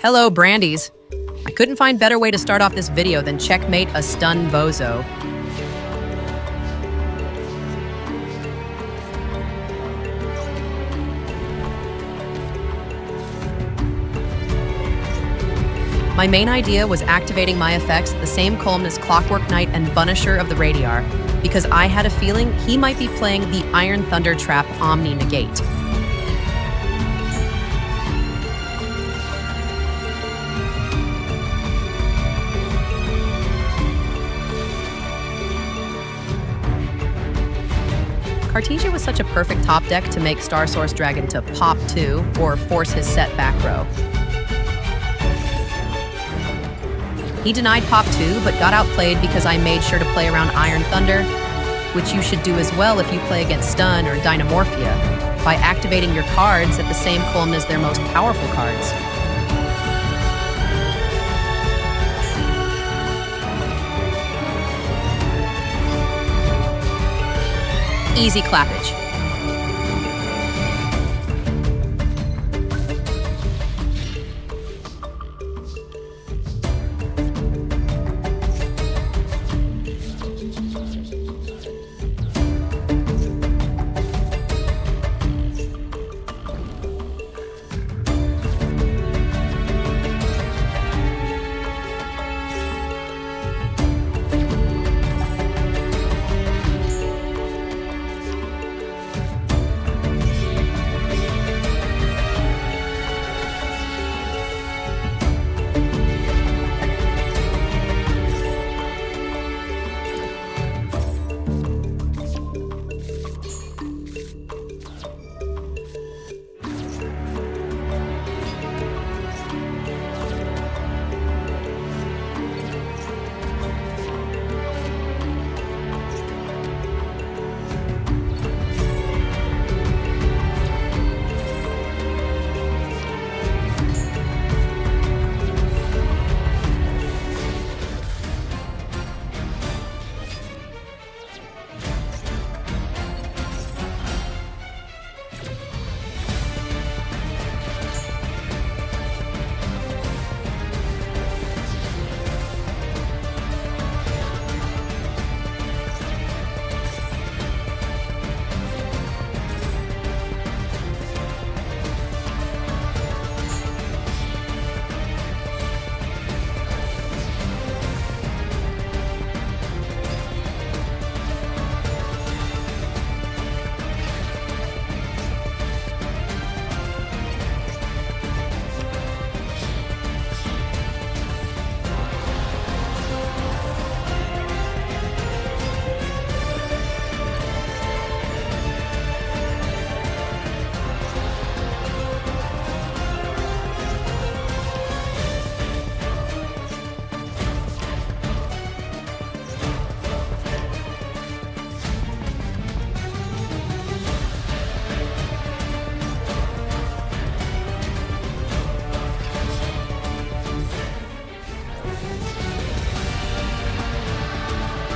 Hello, Brandies. I couldn't find better way to start off this video than checkmate a stun bozo. My main idea was activating my effects the same column as Clockwork Knight and Bunisher of the Radiar, because I had a feeling he might be playing the Iron Thunder Trap Omni Negate. Cartesia was such a perfect top deck to make Star Source Dragon to pop 2 or force his set back row. He denied pop 2 but got outplayed because I made sure to play around Iron Thunder, which you should do as well if you play against Stun or Dynamorphia, by activating your cards at the same column as their most powerful cards. Easy clappage.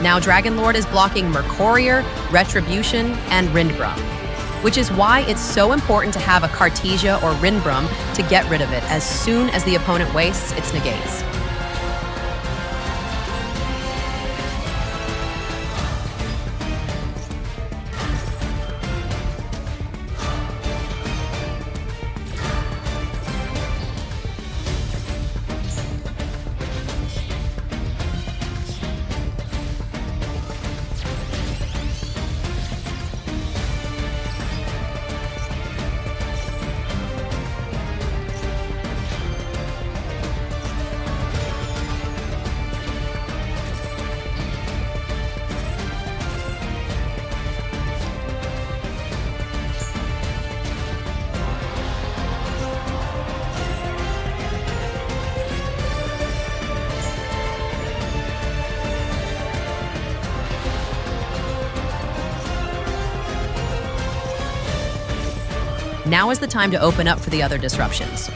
Now Dragon Lord is blocking Mercorier, Retribution, and Rindbrum, which is why it's so important to have a Cartesia or Rindbrum to get rid of it as soon as the opponent wastes its negates. Now is the time to open up for the other disruptions.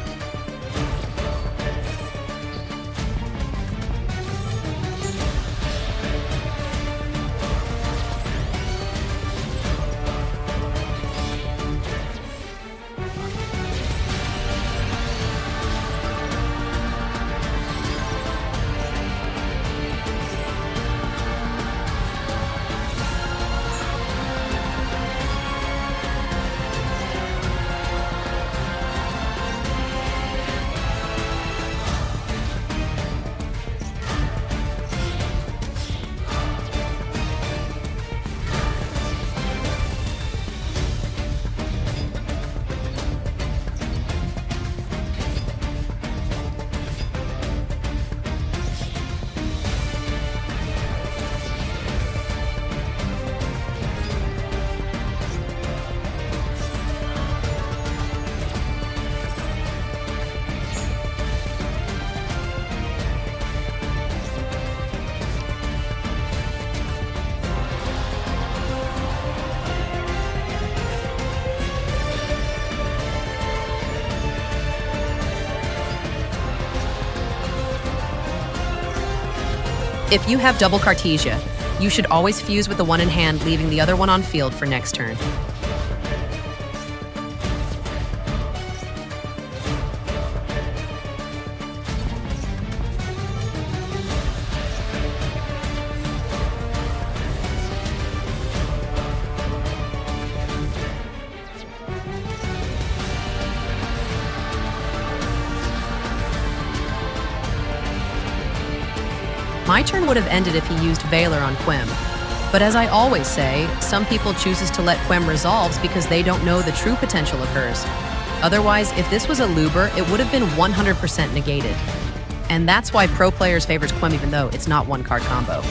If you have double Cartesia, you should always fuse with the one in hand, leaving the other one on field for next turn. My turn would have ended if he used Valor on Quem. But as I always say, some people chooses to let Quem resolves because they don't know the true potential of hers. Otherwise, if this was a Luber, it would have been 100% negated. And that's why pro players favors Quem even though it's not one card combo.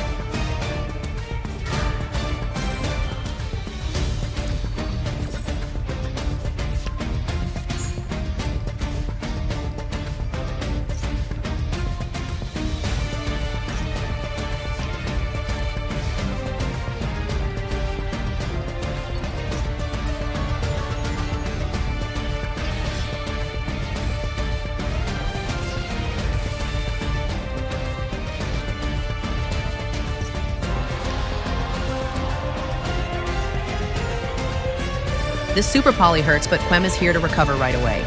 This super poly hurts, but Quem is here to recover right away.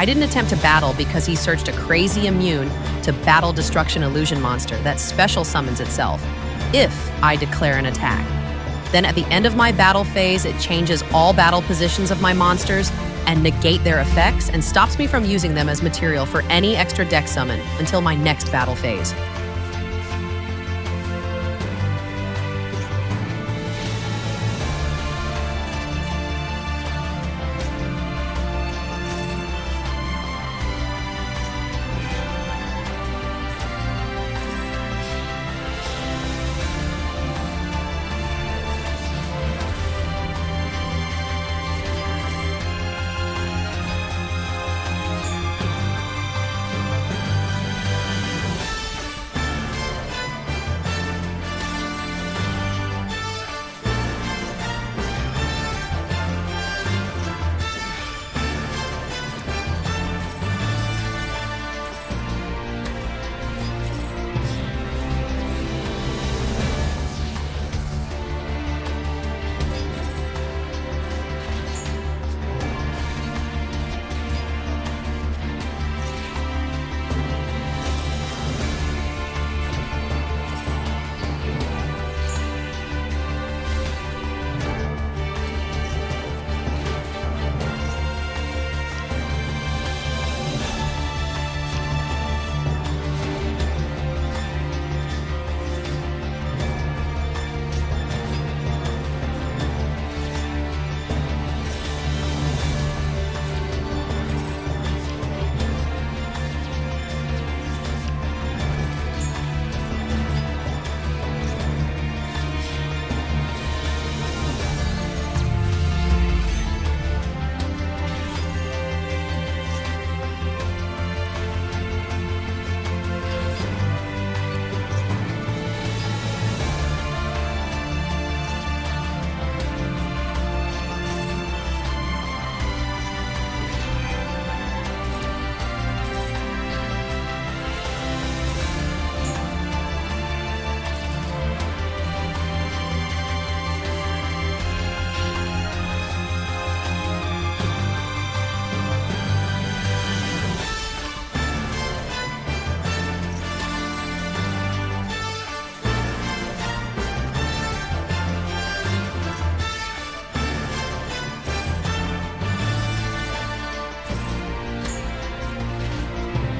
I didn't attempt to battle because he searched a crazy immune to Battle Destruction Illusion monster that special summons itself if I declare an attack. Then at the end of my battle phase, it changes all battle positions of my monsters and negate their effects and stops me from using them as material for any extra deck summon until my next battle phase.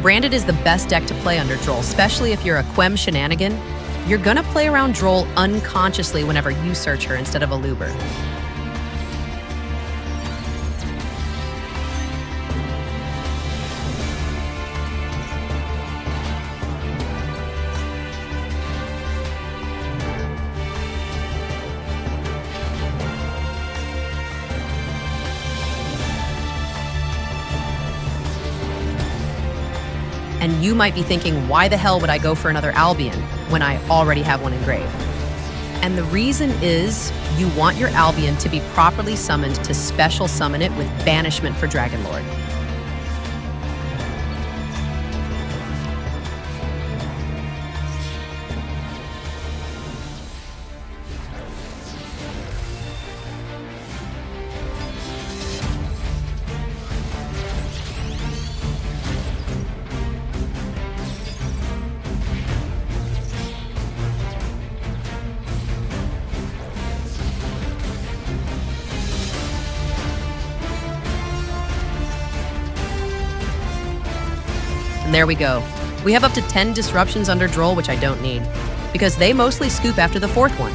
Branded is the best deck to play under Droll, especially if you're a Quem shenanigan. You're gonna play around Droll unconsciously whenever you search her instead of a Luber. And you might be thinking, why the hell would I go for another Albion when I already have one in grave? And the reason is you want your Albion to be properly summoned to special summon it with banishment for Dragonlord. And there we go. We have up to 10 disruptions under Droll, which I don't need, because they mostly scoop after the 4th one.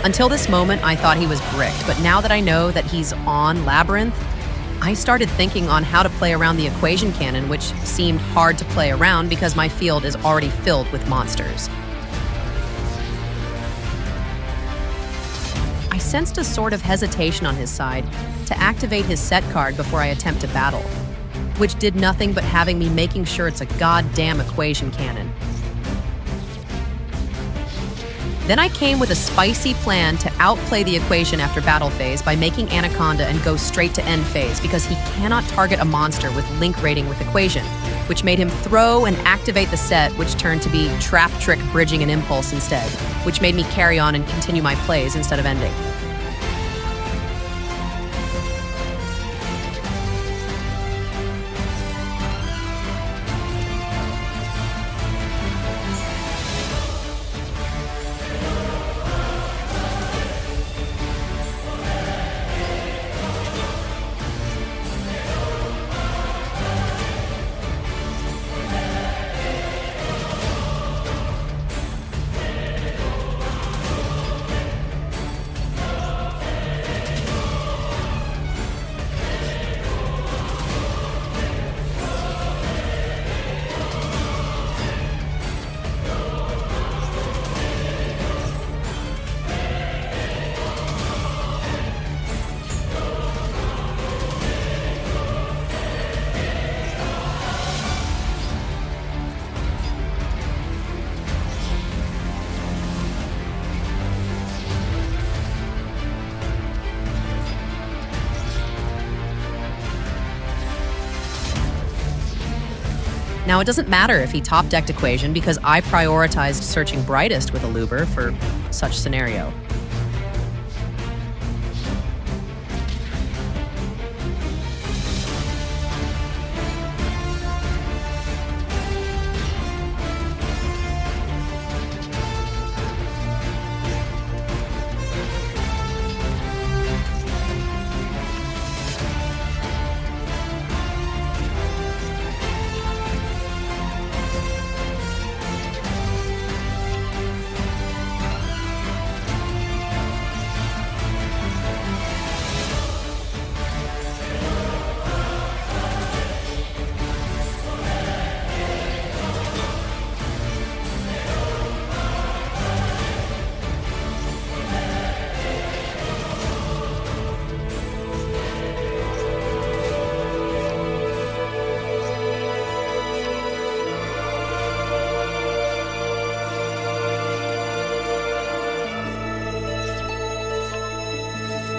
Until this moment, I thought he was bricked, but now that I know that he's on Labrynith, I started thinking on how to play around the equation cannon, which seemed hard to play around because my field is already filled with monsters. I sensed a sort of hesitation on his side to activate his set card before I attempt to battle, which did nothing but having me making sure it's a goddamn equation cannon. Then I came with a spicy plan to outplay the equation after battle phase by making Anaconda and go straight to end phase because he cannot target a monster with link rating with equation, which made him throw and activate the set, which turned to be trap, trick, bridging, and impulse instead, which made me carry on and continue my plays instead of ending. Now, it doesn't matter if he top-decked equation because I prioritized searching brightest with a Luber for such scenario.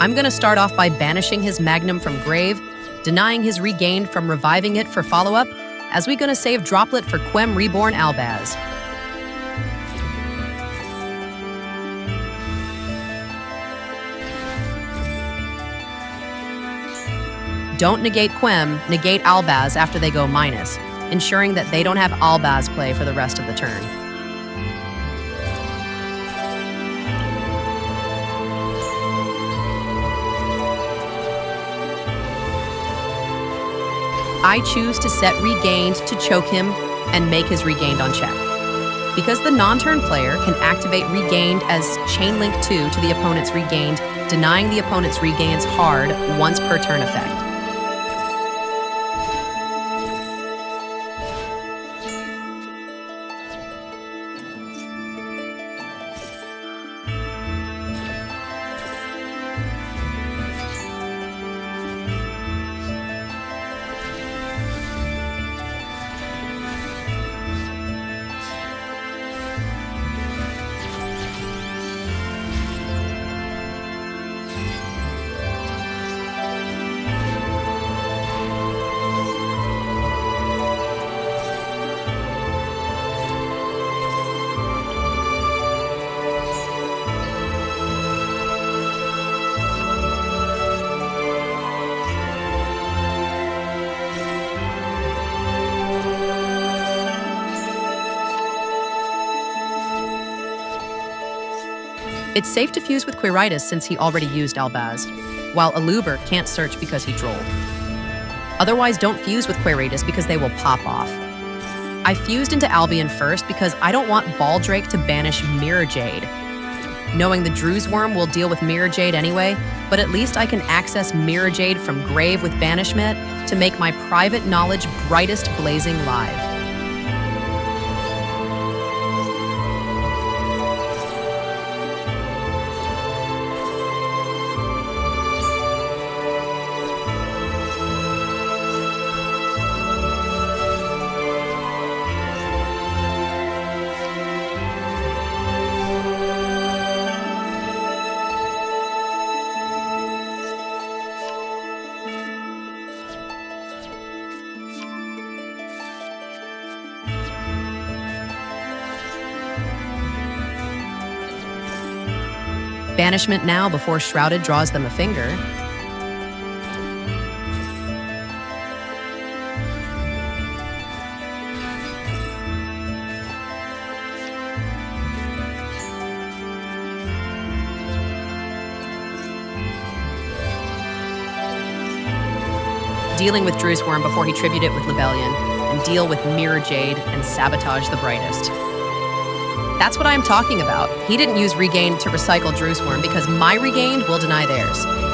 I'm gonna start off by banishing his Magnum from grave, denying his Regained from reviving it for follow-up, as we gonna save Droplet for Quem Reborn Albaz. Don't negate Quem, negate Albaz after they go minus, ensuring that they don't have Albaz play for the rest of the turn. I choose to set Regained to choke him and make his Regained on check. Because the non-turn player can activate Regained as Chain Link 2 to the opponent's Regained, denying the opponent's Regains hard once per turn effect. It's safe to fuse with Quiritis since he already used Albaz, while Aluber can't search because he drolled. Otherwise, don't fuse with Quiritis because they will pop off. I fused into Albion first because I don't want Baldrake to banish Mirror Jade. Knowing the Drew's Worm will deal with Mirror Jade anyway, but at least I can access Mirror Jade from grave with Banishment to make my private knowledge brightest blazing live. Banishment now before Shrouded draws them a finger. Dealing with Drew's Worm before he tribute it with Libellion, and deal with Mirror Jade and sabotage the brightest. That's what I'm talking about. He didn't use Regained to recycle Drew's Worm because my Regained will deny theirs.